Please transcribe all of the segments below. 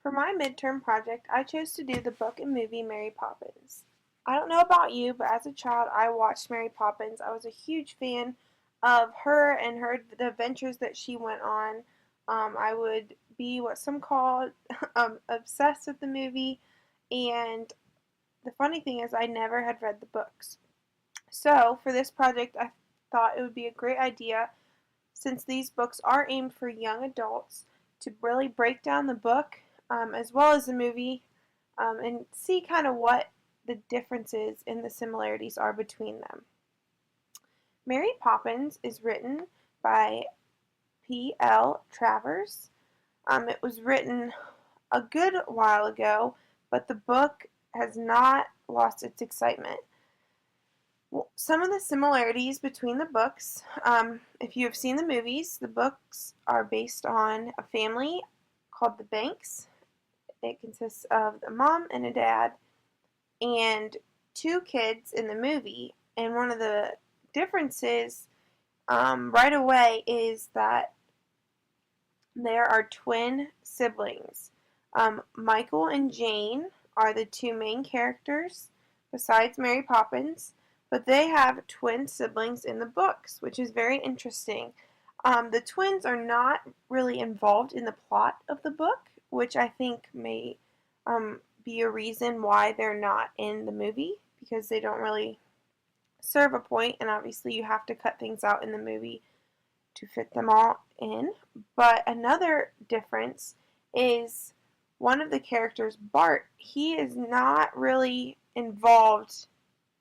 For my midterm project, I chose to do the book and movie Mary Poppins. I don't know about you, but as a child, I watched Mary Poppins. I was a huge fan of her and the adventures that she went on. I would be what some call obsessed with the movie, and the funny thing is, I never had read the books. So, for this project, I thought it would be a great idea, since these books are aimed for young adults, to really break down the book as well as the movie and see kind of what the differences and the similarities are between them. Mary Poppins is written by P.L. Travers. It was written a good while ago, but the book has not lost its excitement. Well, some of the similarities between the books, if you have seen the movies, the books are based on a family called the Banks. It consists of a mom and a dad and two kids in the movie. And one of the differences right away is that there are twin siblings. Michael and Jane are the two main characters besides Mary Poppins, but they have twin siblings in the books, which is very interesting. The twins are not really involved in the plot of the book, which I think may be a reason why they're not in the movie, because they don't really serve a point, and obviously you have to cut things out in the movie to fit them all in. But another difference is one of the characters, Bart, he is not really involved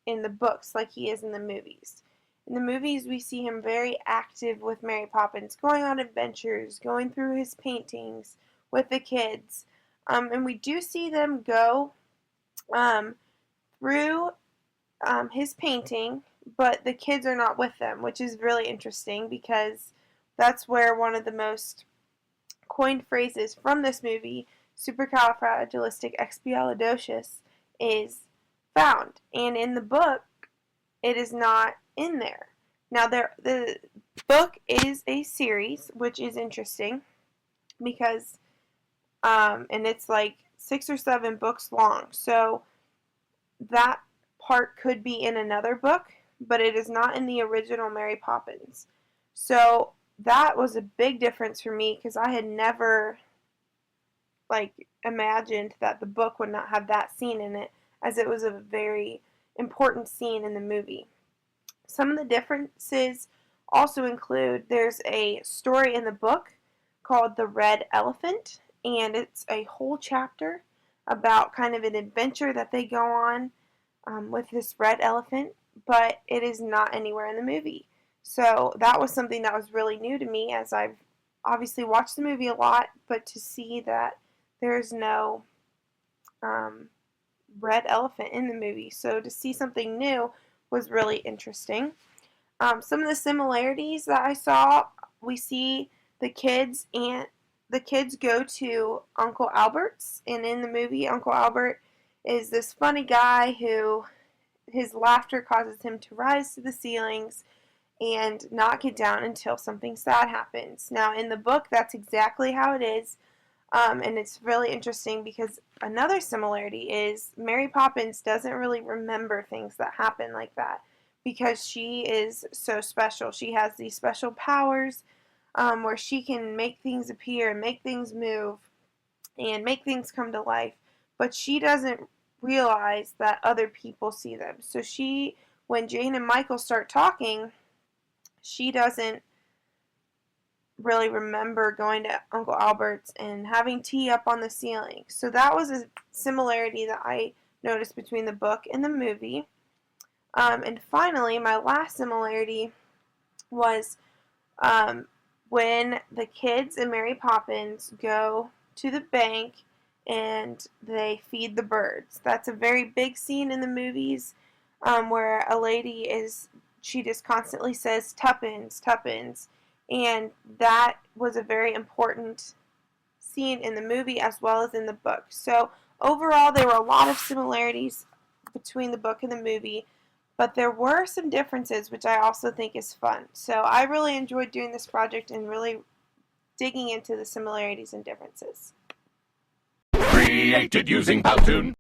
in the books like he is in the movies. In the movies, we see him very active with Mary Poppins, going on adventures, going through his paintings with the kids. And we do see them go through his painting, but the kids are not with them, which is really interesting because that's where one of the most coined phrases from this movie, supercalifragilisticexpialidocious, is found. And in the book, it is not in there. Now, the book is a series, which is interesting because, and it's like 6 or 7 books long. So that part could be in another book, but it is not in the original Mary Poppins. So that was a big difference for me because I had never imagined that the book would not have that scene in it, as it was a very important scene in the movie. Some of the differences also include there's a story in the book called The Red Elephant, and it's a whole chapter about kind of an adventure that they go on with this red elephant, but it is not anywhere in the movie. So that was something that was really new to me, as I've obviously watched the movie a lot, but to see that there's no red elephant in the movie. So to see something new was really interesting. Some of the similarities that I saw, we see the kids go to Uncle Albert's, and in the movie, Uncle Albert is this funny guy who his laughter causes him to rise to the ceilings and not get down until something sad happens. Now, in the book, that's exactly how it is. And it's really interesting because another similarity is Mary Poppins doesn't really remember things that happen like that because she is so special. She has these special powers where she can make things appear and make things move and make things come to life, but she doesn't realize that other people see them. So when Jane and Michael start talking, she doesn't really remember going to Uncle Albert's and having tea up on the ceiling. So that was a similarity that I noticed between the book and the movie. And finally, my last similarity was when the kids in Mary Poppins go to the bank and they feed the birds. That's a very big scene in the movies where a lady she just constantly says, "Tuppence, tuppence." And that was a very important scene in the movie as well as in the book. So overall, there were a lot of similarities between the book and the movie, but there were some differences, which I also think is fun. So I really enjoyed doing this project and really digging into the similarities and differences. created using Powtoon.